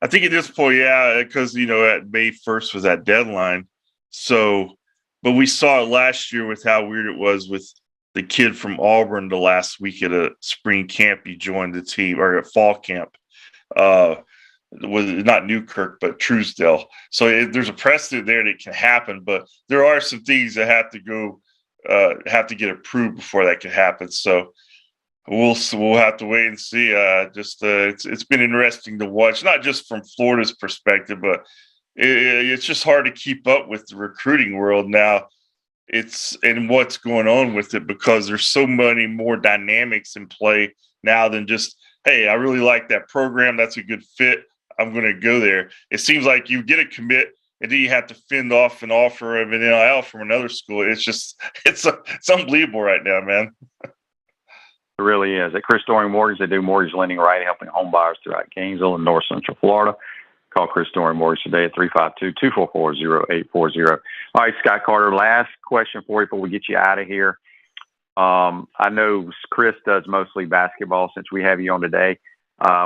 I think at this point, yeah, because, at May 1st was that deadline. So, but we saw it last year with how weird it was with the kid from Auburn the last week at a spring camp. He joined the team, or a fall camp. Was not Newkirk, but Truesdale. So there's a precedent there that can happen, but there are some things that have to get approved before that can happen. So we'll have to wait and see. It's been interesting to watch, not just from Florida's perspective, but it's just hard to keep up with the recruiting world now. And what's going on with it, because there's so many more dynamics in play now than just, hey, I really like that program. That's a good fit. I'm going to go there. It seems like you get a commit and then you have to fend off an offer of an NIL from another school. It's unbelievable right now, man. It really is. At Chris Doring Mortgage, they do mortgage lending right, helping home buyers throughout Gainesville and North Central Florida. Call Chris Doring Mortgage today at 352-244-0840. All right, Scott Carter, last question for you before we get you out of here. I know Chris does mostly basketball since we have you on today.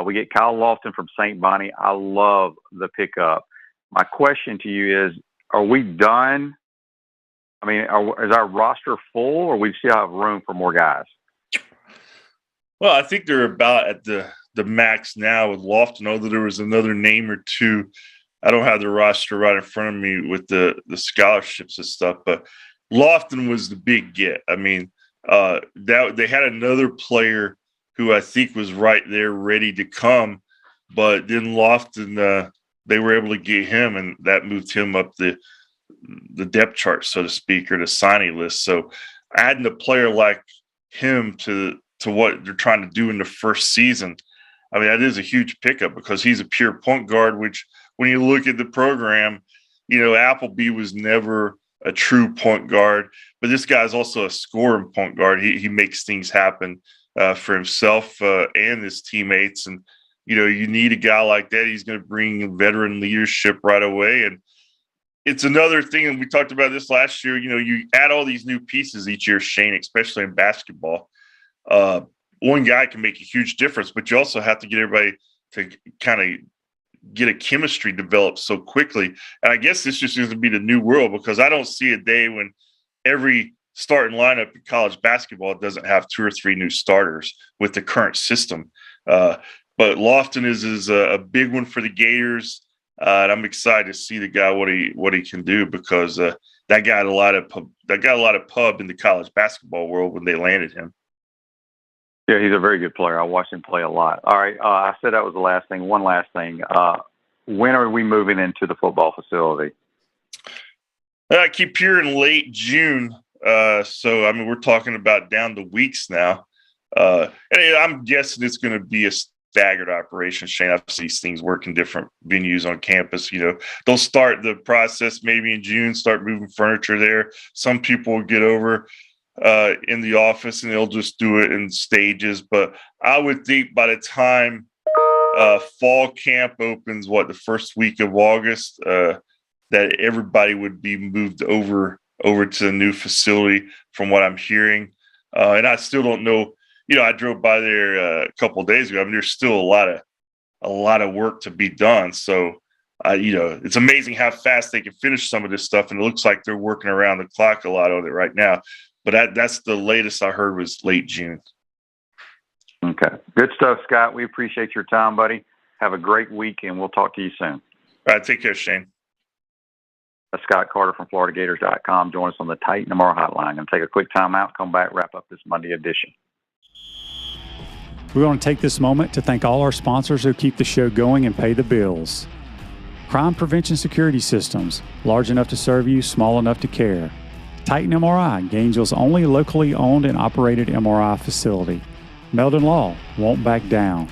We get Kyle Lofton from St. Bonnie. I love the pickup. My question to you is, are we done? I mean, is our roster full, or we still have room for more guys? Well, I think they're about at the max now with Lofton. I know that there was another name or two. I don't have the roster right in front of me with the scholarships and stuff, but Lofton was the big get. I mean, they had another player who I think was right there ready to come, but then Lofton they were able to get him, and that moved him up the depth chart, so to speak, or the signing list. So adding a player like him to what they're trying to do in the first season, I mean, that is a huge pickup because he's a pure point guard, which when you look at the program, Appleby was never a true point guard, but this guy's also a scoring point guard. He makes things happen for himself and his teammates. And, you need a guy like that. He's going to bring veteran leadership right away. And it's another thing, and we talked about this last year, you add all these new pieces each year, Shane, especially in basketball. One guy can make a huge difference, but you also have to get everybody to kind of get a chemistry developed so quickly. And I guess this just seems to be the new world, because I don't see a day when every starting lineup in college basketball doesn't have 2 or 3 new starters with the current system. But Lofton is a big one for the Gators. And I'm excited to see the guy, what he can do, because that got a lot of pub in the college basketball world when they landed him. Yeah, he's a very good player. I watched him play a lot. All right, I said that was the last thing. One last thing. When are we moving into the football facility? I keep hearing late June. So, I mean, we're talking about down to weeks now. And I'm guessing it's going to be a staggered operation, Shane. I've seen these things work in different venues on campus. They'll start the process maybe in June, start moving furniture there. Some people will get over in the office and they'll just do it in stages. But I would think by the time fall camp opens, the first week of August, that everybody would be moved over to the new facility from what I'm hearing. And I still don't know. I drove by there a couple of days ago. I mean, there's still a lot of work to be done. So, it's amazing how fast they can finish some of this stuff. And it looks like they're working around the clock a lot on it right now. But that's the latest I heard was late June. Okay. Good stuff, Scott. We appreciate your time, buddy. Have a great week, and we'll talk to you soon. All right. Take care, Shane. That's Scott Carter from FloridaGators.com. Join us on the Titan tomorrow hotline. I'm going to take a quick time out, come back, wrap up this Monday edition. We want to take this moment to thank all our sponsors who keep the show going and pay the bills. Crime Prevention Security Systems, large enough to serve you, small enough to care. Titan MRI, Gainesville's only locally owned and operated MRI facility. Meldon Law, won't back down.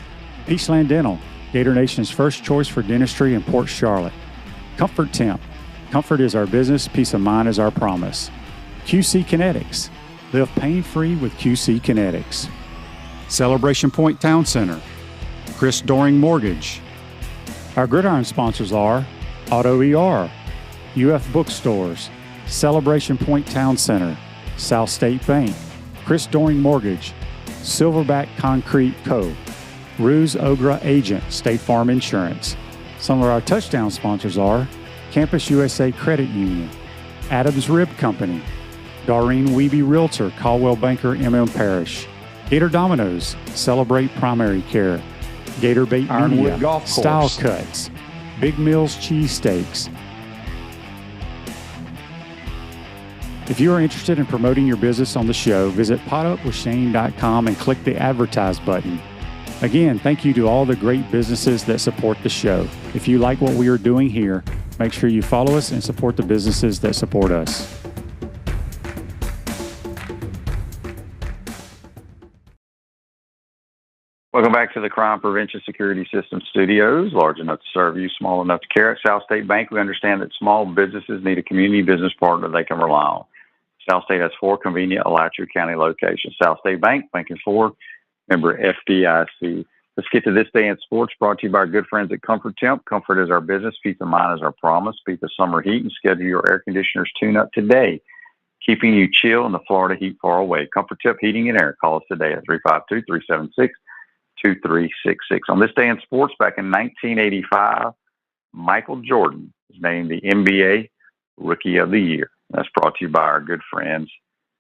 Peachland Dental, Gator Nation's first choice for dentistry in Port Charlotte. Comfort Temp, comfort is our business, peace of mind is our promise. QC Kinetics, live pain-free with QC Kinetics. Celebration Point Town Center, Chris Doring Mortgage. Our gridiron sponsors are Auto ER, UF Bookstores, Celebration Point Town Center, South State Bank, Chris Doring Mortgage, Silverback Concrete Co., Ruse Ogra Agent, State Farm Insurance. Some of our touchdown sponsors are Campus USA Credit Union, Adams Rib Company, Doreen Wiebe Realtor, Caldwell Banker, MM Parish, Gator Dominoes, Celebrate Primary Care, Gator Bait Media, Golf Course, Style Cuts, Big Mills Cheesesteaks. If you are interested in promoting your business on the show, visit potupwithshane.com and click the advertise button. Again, thank you to all the great businesses that support the show. If you like what we are doing here, make sure you follow us and support the businesses that support us. Welcome back to the Crime Prevention Security System Studios, large enough to serve you, small enough to care. At South State Bank, we understand that small businesses need a community business partner they can rely on. South State has 4 convenient Alachua County locations. South State Bank, banking for member FDIC. Let's get to This Day in Sports, brought to you by our good friends at Comfort Temp. Comfort is our business. Peace of mind is our promise. Beat the summer heat and schedule your air conditioner's tune-up today, keeping you chill in the Florida heat far away. Comfort Temp Heating and Air. Call us today at 352-376-2366. On This Day in Sports, back in 1985, Michael Jordan was named the NBA Rookie of the Year. That's brought to you by our good friends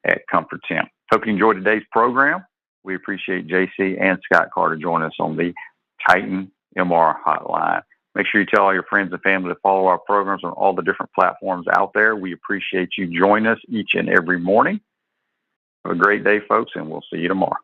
at Comfort Temp. Hope you enjoyed today's program. We appreciate JC and Scott Carter joining us on the Titan MR hotline. Make sure you tell all your friends and family to follow our programs on all the different platforms out there. We appreciate you joining us each and every morning. Have a great day, folks, and we'll see you tomorrow.